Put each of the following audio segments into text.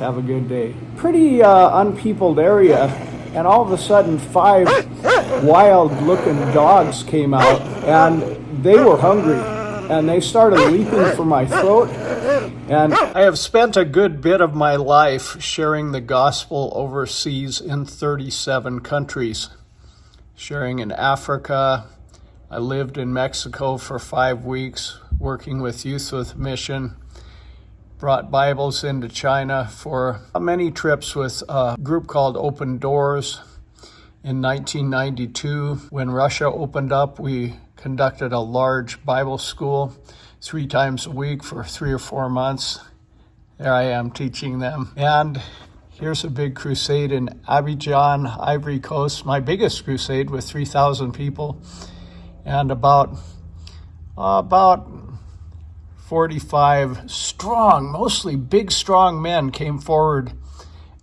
Have a good day. Pretty unpeopled area, and all of a sudden 5 wild-looking dogs came out, and they were hungry, and they started leaping for my throat. And I have spent a good bit of my life sharing the gospel overseas in 37 countries. Sharing in Africa. I lived in Mexico for 5 weeks, working with Youth with Mission. Brought Bibles into China for many trips with a group called Open Doors. In 1992, when Russia opened up, we conducted a large Bible school 3 times a week for 3 or 4 months. There I am teaching them. And here's a big crusade in Abidjan, Ivory Coast, my biggest crusade with 3,000 people. And about 45 strong, mostly big, strong men came forward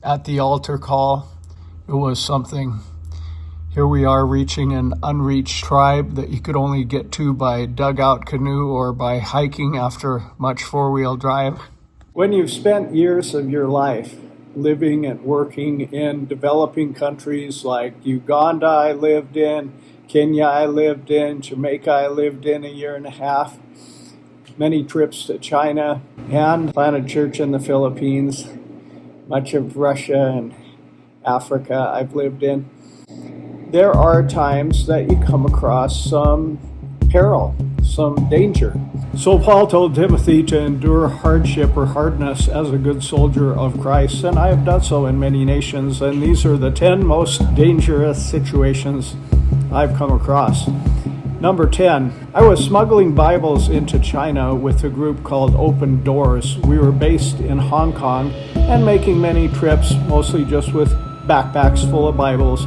at the altar call. It was something. Here we are reaching an unreached tribe that you could only get to by dugout canoe or by hiking after much 4-wheel drive. When you've spent years of your life living and working in developing countries like Uganda I lived in, Kenya I lived in, Jamaica I lived in a year and a half, many trips to China, and planted church in the Philippines, much of Russia and Africa I've lived in. There are times that you come across some peril, some danger. So Paul told Timothy to endure hardship or hardness as a good soldier of Christ, and I have done so in many nations, and these are the 10 most dangerous situations I've come across. Number 10, I was smuggling Bibles into China with a group called Open Doors. We were based in Hong Kong and making many trips, mostly just with backpacks full of Bibles,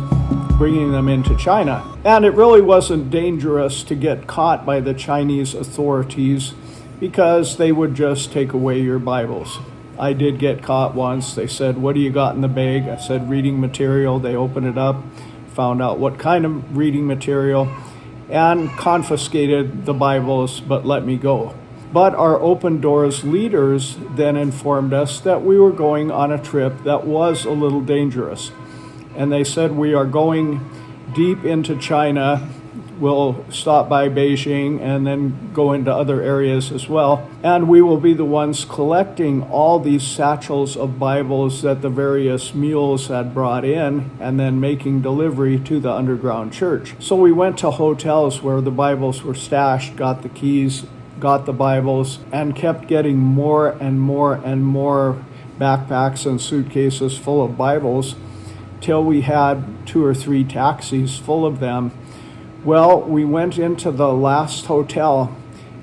bringing them into China. And it really wasn't dangerous to get caught by the Chinese authorities because they would just take away your Bibles. I did get caught once. They said, "What do you got in the bag?" I said, "Reading material." They opened it up, found out what kind of reading material, and confiscated the Bibles, but let me go. But our Open Doors leaders then informed us that we were going on a trip that was a little dangerous. And they said, "We are going deep into China. We'll stop by Beijing and then go into other areas as well. And we will be the ones collecting all these satchels of Bibles that the various mules had brought in and then making delivery to the underground church." So we went to hotels where the Bibles were stashed, got the keys, got the Bibles, and kept getting more and more and more backpacks and suitcases full of Bibles till we had 2 or 3 taxis full of them. Well, we went into the last hotel,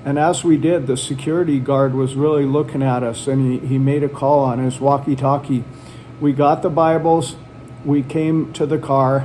and as we did, the security guard was really looking at us, and he made a call on his walkie-talkie. We got the Bibles, we came to the car,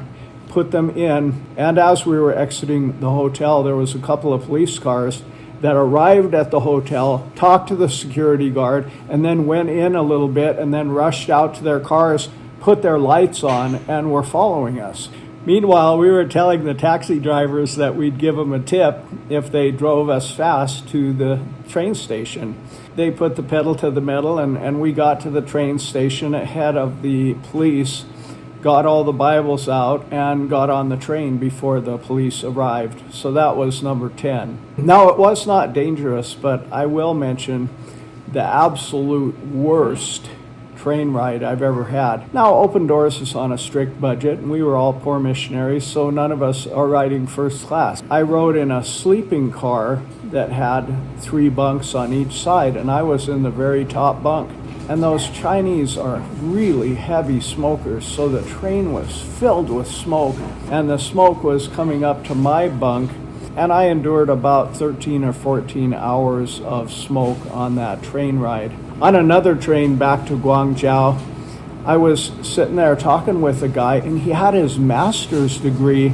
put them in, and as we were exiting the hotel, there was a couple of police cars that arrived at the hotel, talked to the security guard, and then went in a little bit, and then rushed out to their cars, put their lights on, and were following us. Meanwhile, we were telling the taxi drivers that we'd give them a tip if they drove us fast to the train station. They put the pedal to the metal, and we got to the train station ahead of the police, got all the Bibles out, and got on the train before the police arrived. So that was number 10. Now, it was not dangerous, but I will mention the absolute worst train ride I've ever had. Now, Open Doors is on a strict budget, and we were all poor missionaries, so none of us are riding first class. I rode in a sleeping car that had 3 bunks on each side, and I was in the very top bunk. And those Chinese are really heavy smokers, so the train was filled with smoke, and the smoke was coming up to my bunk, and I endured about 13 or 14 hours of smoke on that train ride. On another train back to Guangzhou, I was sitting there talking with a guy, and he had his master's degree,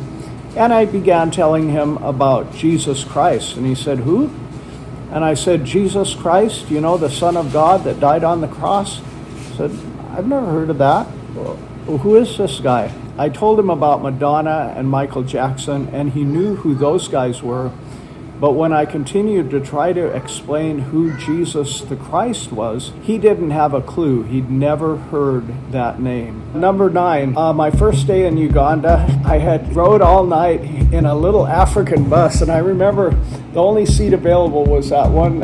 and I began telling him about Jesus Christ, and he said, "Who?" And I said, "Jesus Christ, you know, the Son of God that died on the cross?" He said, "I've never heard of that. Well, who is this guy?" I told him about Madonna and Michael Jackson, and he knew who those guys were. But when I continued to try to explain who Jesus the Christ was, he didn't have a clue. He'd never heard that name. Number 9, my first day in Uganda, I had rode all night in a little African bus, and I remember the only seat available was that one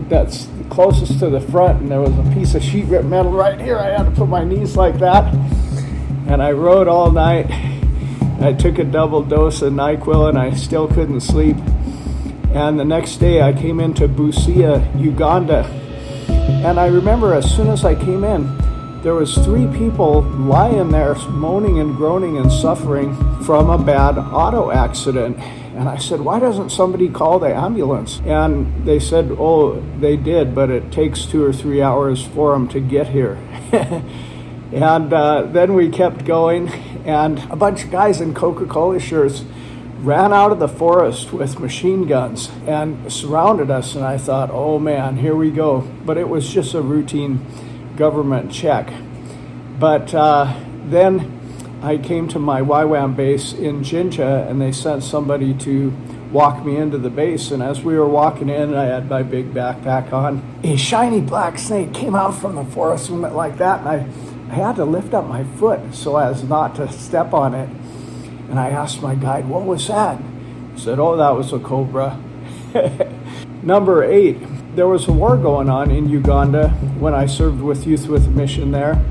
that's closest to the front, and there was a piece of sheet metal right here. I had to put my knees like that, and I rode all night. I took a double dose of NyQuil, and I still couldn't sleep. And the next day I came into Busia, Uganda. And I remember as soon as I came in, there was 3 people lying there moaning and groaning and suffering from a bad auto accident. And I said, why doesn't somebody call the ambulance? And they said, oh, they did, but it takes 2 or 3 hours for them to get here. And then we kept going, and a bunch of guys in Coca-Cola shirts ran out of the forest with machine guns and surrounded us, and I thought, oh man, here we go. But it was just a routine government check. But then I came to my YWAM base in Jinja, and they sent somebody to walk me into the base, and as we were walking in, I had my big backpack on. A shiny black snake came out from the forest and went like that, and I had to lift up my foot so as not to step on it. And I asked my guide, what was that? He said, oh, that was a cobra. Number 8, there was a war going on in Uganda when I served with Youth with a Mission there.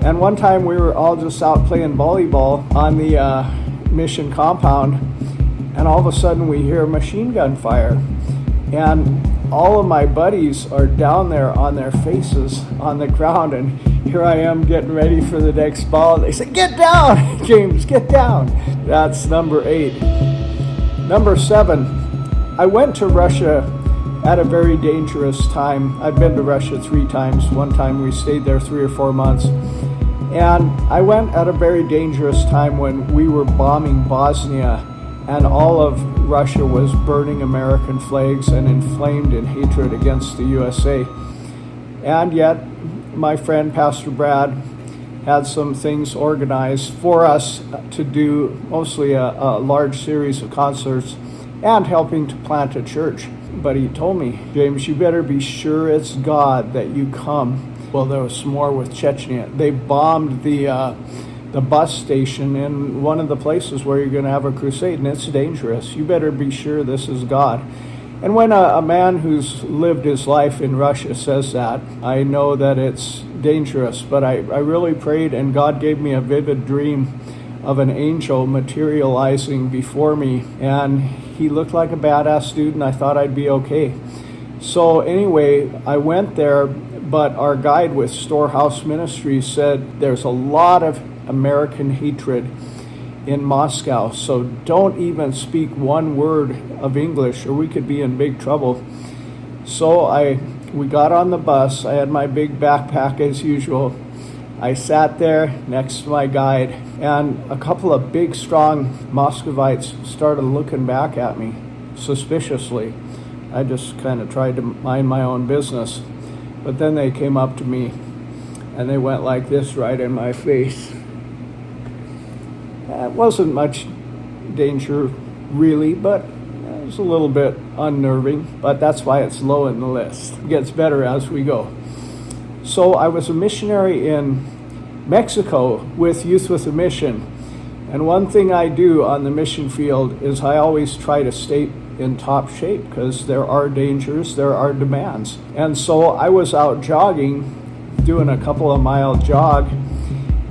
And one time we were all just out playing volleyball on the mission compound, and all of a sudden we hear machine gun fire. And all of my buddies are down there on their faces on the ground, and here I am getting ready for the next ball. They said, get down, James, get down. That's number 8. Number 7, I went to Russia at a very dangerous time. I've been to Russia 3 times. One time we stayed there 3 or 4 months. And I went at a very dangerous time when we were bombing Bosnia, and all of Russia was burning American flags and inflamed in hatred against the USA. And yet, my friend Pastor Brad had some things organized for us to do, mostly a large series of concerts and helping to plant a church. But he told me, James, you better be sure it's God that you come. Well, there was some more with Chechnya. They bombed the bus station in one of the places where you're going to have a crusade, and it's dangerous. You better be sure this is God. And when a man who's lived his life in Russia says that, I know that it's dangerous. But I really prayed, and God gave me a vivid dream of an angel materializing before me, and he looked like a badass dude, and I thought I'd be okay. So anyway, I went there, but our guide with Storehouse Ministries said there's a lot of American hatred in Moscow, so don't even speak one word of English or we could be in big trouble. So we got on the bus. I had my big backpack as usual. I sat there next to my guide, and a couple of big, strong Muscovites started looking back at me suspiciously. I just kind of tried to mind my own business. But then they came up to me, and they went like this right in my face. It wasn't much danger, really, but it was a little bit unnerving. But that's why it's low in the list. It gets better as we go. So I was a missionary in Mexico with Youth with a Mission. And one thing I do on the mission field is I always try to stay in top shape because there are dangers, there are demands. And so I was out jogging, doing a couple of mile jog,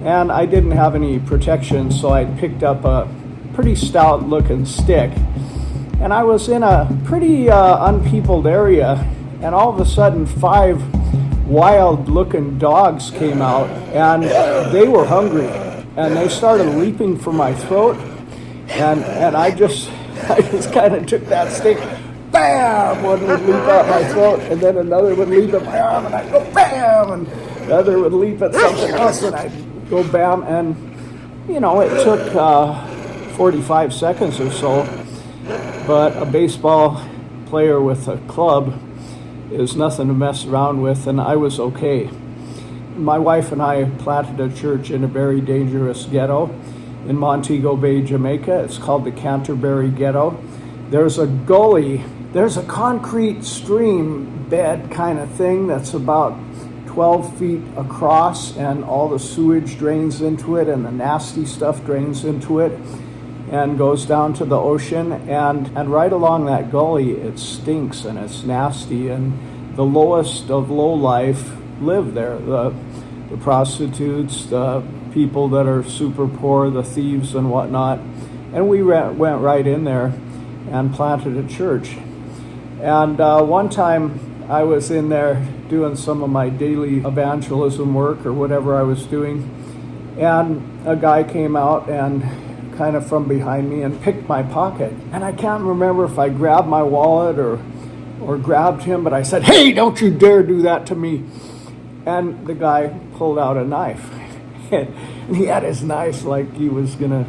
and I didn't have any protection, so I picked up a pretty stout looking stick. And I was in a pretty unpeopled area, and all of a sudden 5 wild looking dogs came out, and they were hungry, and they started leaping for my throat, and I just kind of took that stick, bam, one would leap at my throat, and then another would leap at my arm, and I'd go bam, and the other would leap at something else, and I'd go bam. And it took 45 seconds or so, but a baseball player with a club is nothing to mess around with, and I was okay. My wife and I planted a church in a very dangerous ghetto in Montego Bay, Jamaica. It's called the Canterbury Ghetto. there's a gully, there's a concrete stream bed kind of thing that's about 12 feet across, and all the sewage drains into it and the nasty stuff drains into it and goes down to the ocean. And right along that gully, it stinks and it's nasty, and the lowest of low life live there. The prostitutes, the people that are super poor, the thieves and whatnot. And we went right in there and planted a church. And one time I was in there doing some of my daily evangelism work or whatever I was doing, and a guy came out and kind of from behind me and picked my pocket. And I can't remember if I grabbed my wallet or grabbed him, but I said, "Hey, don't you dare do that to me." And the guy pulled out a knife. And he had his knife like he was gonna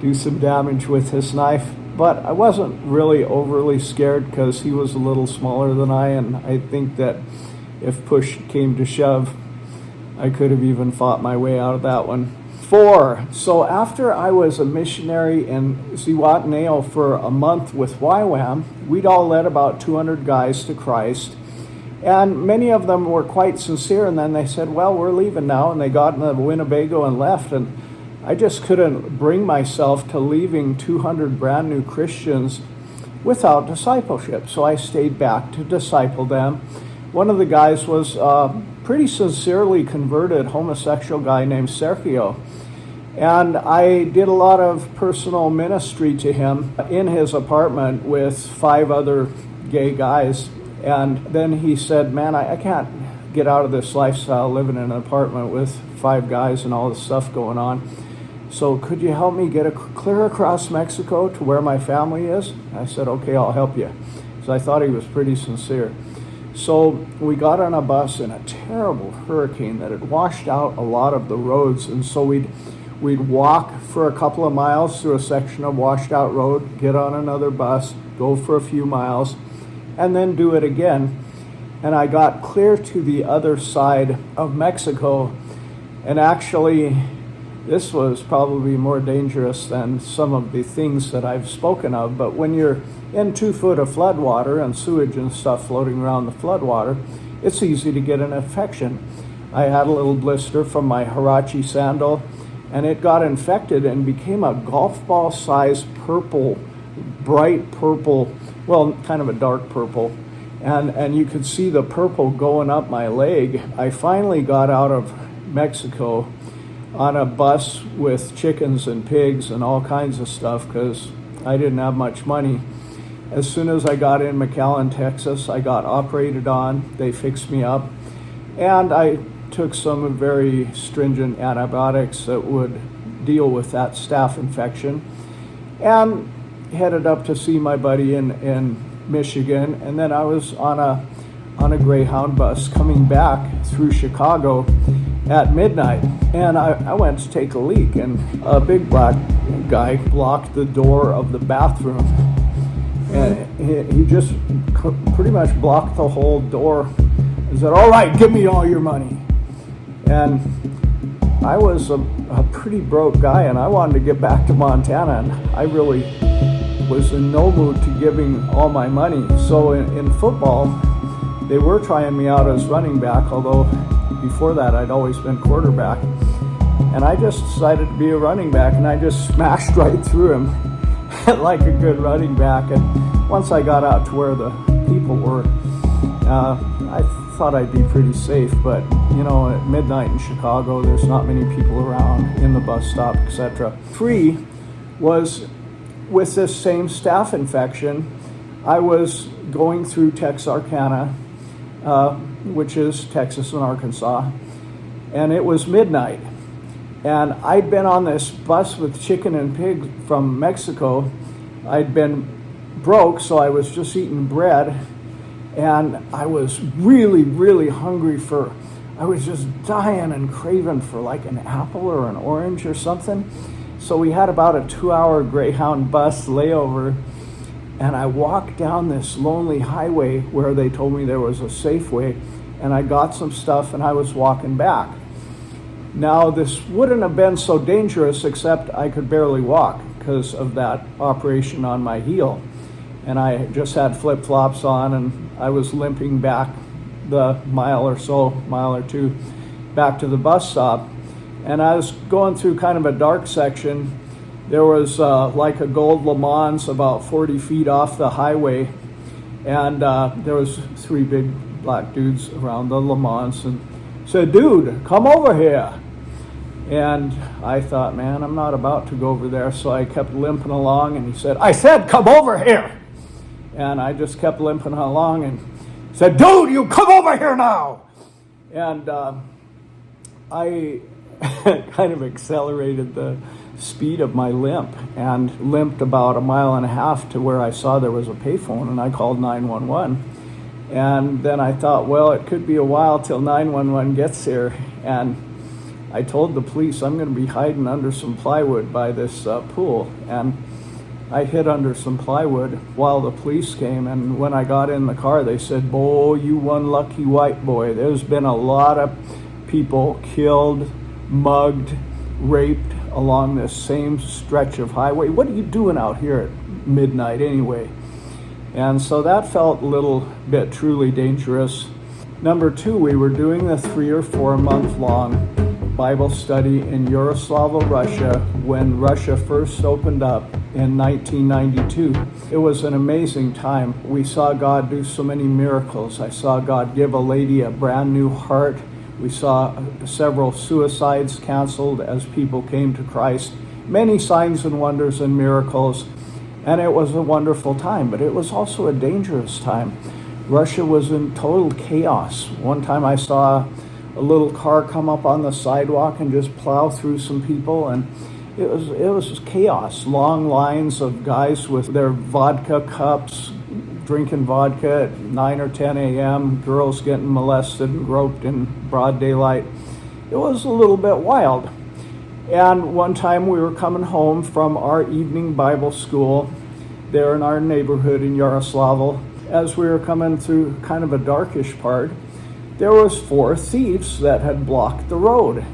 do some damage with his knife. But I wasn't really overly scared because he was a little smaller than I, and I think that if push came to shove, I could have even fought my way out of that one. 4. So after I was a missionary in Zihuatanejo for a month with YWAM, we'd all led about 200 guys to Christ. And many of them were quite sincere, and then they said, "Well, we're leaving now," and they got in the Winnebago and left. And I just couldn't bring myself to leaving 200 brand new Christians without discipleship. So I stayed back to disciple them. One of the guys was a pretty sincerely converted homosexual guy named Sergio. And I did a lot of personal ministry to him in his apartment with 5 other gay guys. And then he said, "Man, I can't get out of this lifestyle living in an apartment with 5 guys and all this stuff going on. So could you help me get clear across Mexico to where my family is?" I said, "Okay, I'll help you." So I thought he was pretty sincere. So we got on a bus in a terrible hurricane that had washed out a lot of the roads. And so we'd walk for a couple of miles through a section of washed out road, get on another bus, go for a few miles, and then do it again. And I got clear to the other side of Mexico. And actually, this was probably more dangerous than some of the things that I've spoken of. But when you're in 2 foot of floodwater and sewage and stuff floating around the floodwater, it's easy to get an infection. I had a little blister from my Huarache sandal, and it got infected and became a golf ball size purple, bright purple, well, kind of a dark purple. And you could see the purple going up my leg. I finally got out of Mexico on a bus with chickens and pigs and all kinds of stuff because I didn't have much money. As soon as I got in McAllen, Texas, I got operated on. They fixed me up. And I took some very stringent antibiotics that would deal with that staph infection. And headed up to see my buddy in Michigan. And then I was on a Greyhound bus coming back through Chicago at midnight, and I went to take a leak, and a big black guy blocked the door of the bathroom, and he just pretty much blocked the whole door and said, "All right, give me all your money." And I was a pretty broke guy, and I wanted to get back to Montana, and I really was in no mood to giving all my money. So in football, they were trying me out as running back, although before that I'd always been quarterback. And I just decided to be a running back, and I just smashed right through him like a good running back. And once I got out to where the people were, I thought I'd be pretty safe. But at midnight in Chicago, there's not many people around in the bus stop, etc. 3 was with this same staph infection. I was going through Texarkana, which is Texas and Arkansas, and it was midnight. And I'd been on this bus with chicken and pig from Mexico. I'd been broke, so I was just eating bread, and I was really, really hungry I was just dying and craving for like an apple or an orange or something. So we had about a 2-hour Greyhound bus layover, and I walked down this lonely highway where they told me there was a Safeway, and I got some stuff and I was walking back. Now, this wouldn't have been so dangerous except I could barely walk because of that operation on my heel. and I just had flip-flops on, and I was limping back the mile or two, back to the bus stop. And I was going through kind of a dark section. There was like a gold Le Mans about 40 feet off the highway, and there was 3 big black dudes around the Le Mans, and said, "Dude, come over here." And I thought, man, I'm not about to go over there, so I kept limping along, and he said, "I said, come over here." And I just kept limping along and said, "Dude, you come over here now." And I kind of accelerated the speed of my limp and limped about 1.5 miles to where I saw there was a payphone, and I called 911. And then I thought, well, it could be a while till 911 gets here. And I told the police I'm going to be hiding under some plywood by this pool. And I hid under some plywood while the police came. And when I got in the car, they said, "Boy, you one lucky white boy. There's been a lot of people killed, mugged, raped along this same stretch of highway. What are you doing out here at midnight anyway?" And so that felt a little bit truly dangerous. Number 2, we were doing a 3 or 4 month long Bible study in Yaroslavl, Russia, when Russia first opened up in 1992. It was an amazing time. We saw God do so many miracles. I saw God give a lady a brand new heart. We saw several suicides canceled as people came to Christ. Many signs and wonders and miracles. And it was a wonderful time, but it was also a dangerous time. Russia was in total chaos. One time I saw a little car come up on the sidewalk and just plow through some people, and it was chaos. Long lines of guys with their vodka cups, drinking vodka at 9 or 10 a.m., girls getting molested and groped in broad daylight. It was a little bit wild. And one time we were coming home from our evening Bible school there in our neighborhood in Yaroslavl. As we were coming through kind of a darkish part, there was 4 thieves that had blocked the road.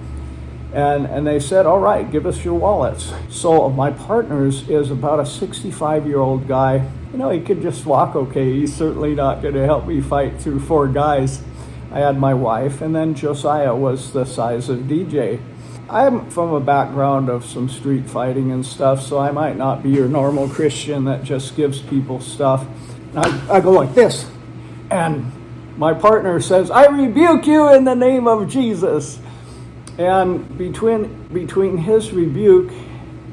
And they said, "All right, give us your wallets." So my partner's is about a 65-year-old guy. You know, he could just walk okay. He's certainly not going to help me fight through 4 guys. I had my wife, and then Josiah was the size of DJ. I'm from a background of some street fighting and stuff, so I might not be your normal Christian that just gives people stuff. I go like this, and my partner says, "I rebuke you in the name of Jesus." And between his rebuke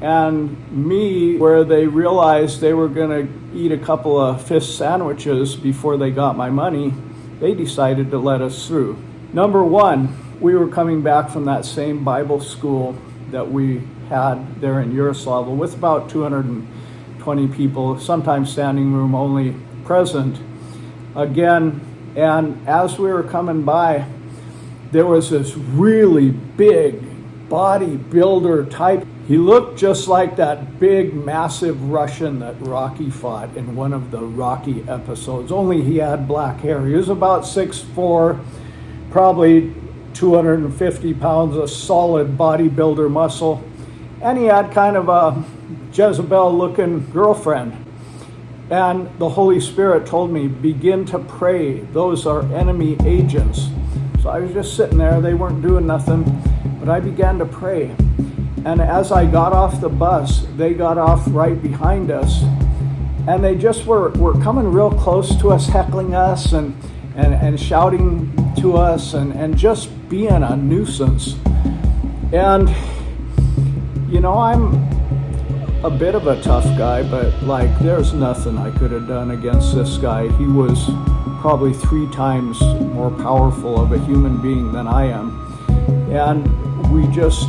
and me, where they realized they were going to eat a couple of fish sandwiches before they got my money, they decided to let us through. Number 1, we were coming back from that same Bible school that we had there in Yaroslavl with about 220 people, sometimes standing room only, present again. And as we were coming by, there was this really big bodybuilder type. He looked just like that big, massive Russian that Rocky fought in one of the Rocky episodes, only he had black hair. He was about 6'4", probably 250 pounds of solid bodybuilder muscle. And he had kind of a Jezebel-looking girlfriend. And the Holy Spirit told me, begin to pray. Those are enemy agents. So I was just sitting there. They weren't doing nothing. But I began to pray. And as I got off the bus, they got off right behind us. And they just were coming real close to us, heckling us and shouting to us and just being a nuisance. And, you know, I'm a bit of a tough guy, but like there's nothing I could have done against this guy. He was probably 3 times more powerful of a human being than I am. And we just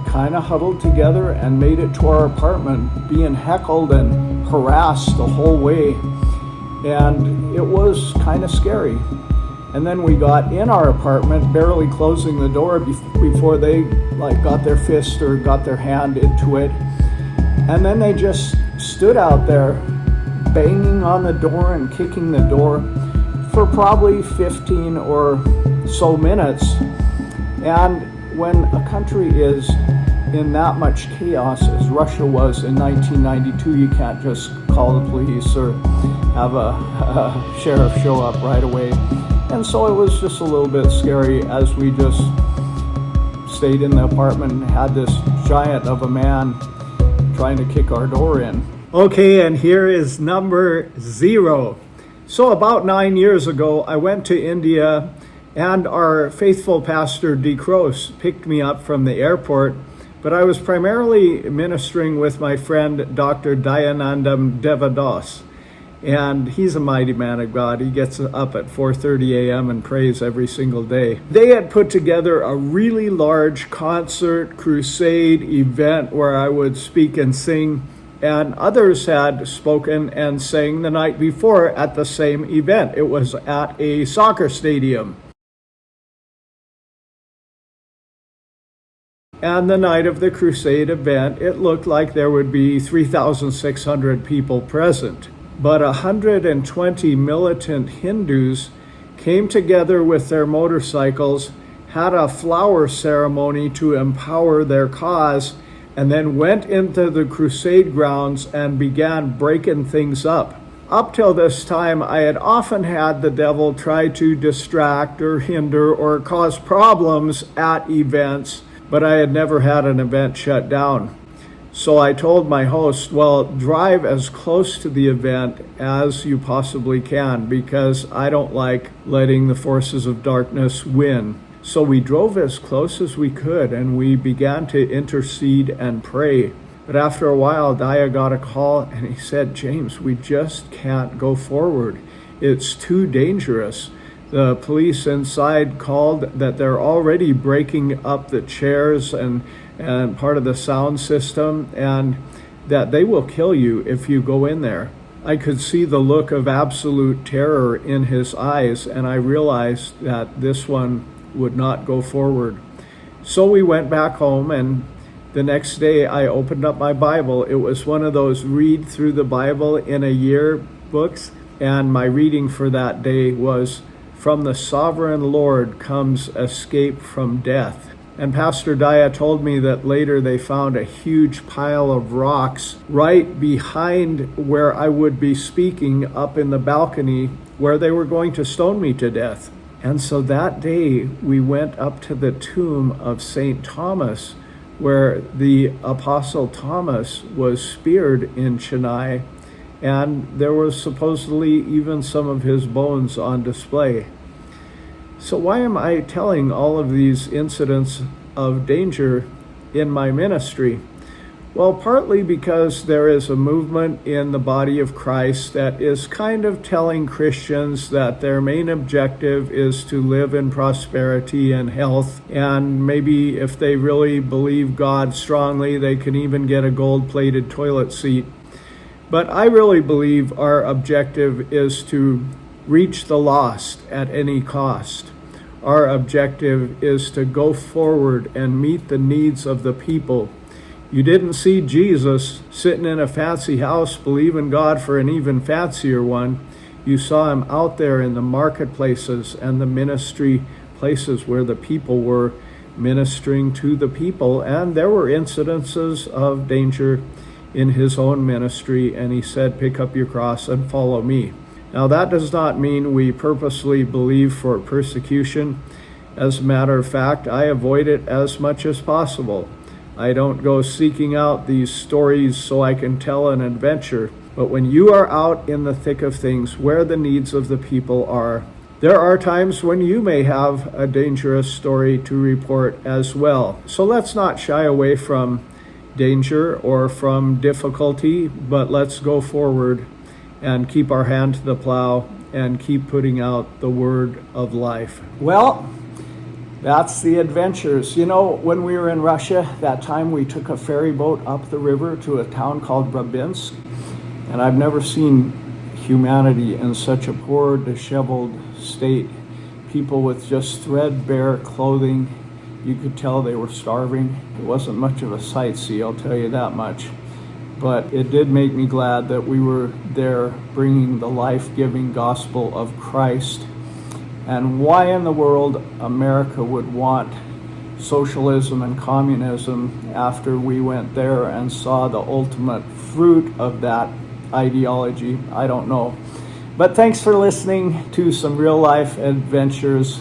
kind of huddled together and made it to our apartment, being heckled and harassed the whole way. And it was kind of scary. And then we got in our apartment, barely closing the door before they like got their fist or got their hand into it. And then they just stood out there banging on the door and kicking the door for probably 15 or so minutes. And when a country is in that much chaos as Russia was in 1992, you can't just call the police or have a sheriff show up right away. And so it was just a little bit scary as we just stayed in the apartment and had this giant of a man trying to kick our door in. Okay, and here is number 0. So about 9 years ago, I went to India, and our faithful pastor, D. Cross, picked me up from the airport, but I was primarily ministering with my friend, Dr. Dayanandam Devadas, and he's a mighty man of God. He gets up at 4:30 a.m. and prays every single day. They had put together a really large concert, crusade event where I would speak and sing, and others had spoken and sang the night before at the same event. It was at a soccer stadium. And the night of the crusade event, it looked like there would be 3,600 people present. But 120 militant Hindus came together with their motorcycles, had a flower ceremony to empower their cause, and then went into the crusade grounds and began breaking things up. Up till this time, I had often had the devil try to distract or hinder or cause problems at events, but I had never had an event shut down. So I told my host, well, drive as close to the event as you possibly can, because I don't like letting the forces of darkness win. So we drove as close as we could, and we began to intercede and pray. But after a while, Daya got a call, and he said, James, we just can't go forward. It's too dangerous. The police inside called that they're already breaking up the chairs and part of the sound system, and that they will kill you if you go in there. I could see the look of absolute terror in his eyes, and I realized that this one would not go forward. So we went back home, and the next day I opened up my Bible. It was one of those read through the Bible in a year books, and my reading for that day was, "From the sovereign Lord comes escape from death." And Pastor Daya told me that later they found a huge pile of rocks right behind where I would be speaking, up in the balcony where they were going to stone me to death. And so that day we went up to the tomb of St. Thomas, where the Apostle Thomas was speared in Chennai, and there was supposedly even some of his bones on display. So why am I telling all of these incidents of danger in my ministry? Well, partly because there is a movement in the body of Christ that is kind of telling Christians that their main objective is to live in prosperity and health, and maybe if they really believe God strongly, they can even get a gold-plated toilet seat. But I really believe our objective is to reach the lost at any cost. Our objective is to go forward and meet the needs of the people. You didn't see Jesus sitting in a fancy house believing God for an even fancier one. You saw him out there in the marketplaces and the ministry places where the people were ministering to the people. And there were incidences of danger in his own ministry, and he said, pick up your cross and follow me. Now, that does not mean we purposely believe for persecution. As a matter of fact, I avoid it as much as possible. I don't go seeking out these stories so I can tell an adventure. But when you are out in the thick of things, where the needs of the people are, there are times when you may have a dangerous story to report as well. So let's not shy away from danger or from difficulty, but let's go forward and keep our hand to the plow and keep putting out the word of life. Well, that's the adventures. You know, when we were in Russia, that time we took a ferry boat up the river to a town called Brabinsk, and I've never seen humanity in such a poor, disheveled state. People with just threadbare clothing. You could tell they were starving. It wasn't much of a sightsee, I'll tell you that much. But it did make me glad that we were there bringing the life-giving gospel of Christ. And why in the world America would want socialism and communism after we went there and saw the ultimate fruit of that ideology. I don't know. But thanks for listening to some real life adventures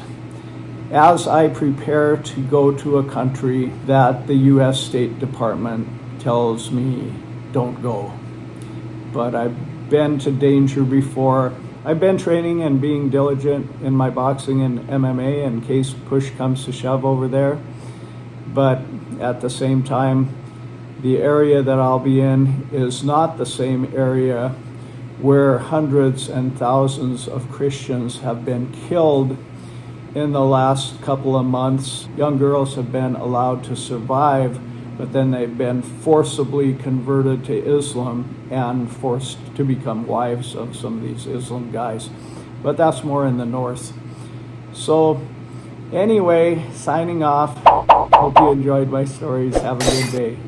as I prepare to go to a country that the U.S. State Department tells me don't go. But I've been to danger before. I've been training and being diligent in my boxing and MMA in case push comes to shove over there. But at the same time, the area that I'll be in is not the same area where hundreds and thousands of Christians have been killed in the last couple of months. Young girls have been allowed to survive, but then they've been forcibly converted to Islam and forced to become wives of some of these Islam guys. But that's more in the north. So anyway, signing off. Hope you enjoyed my stories. Have a good day.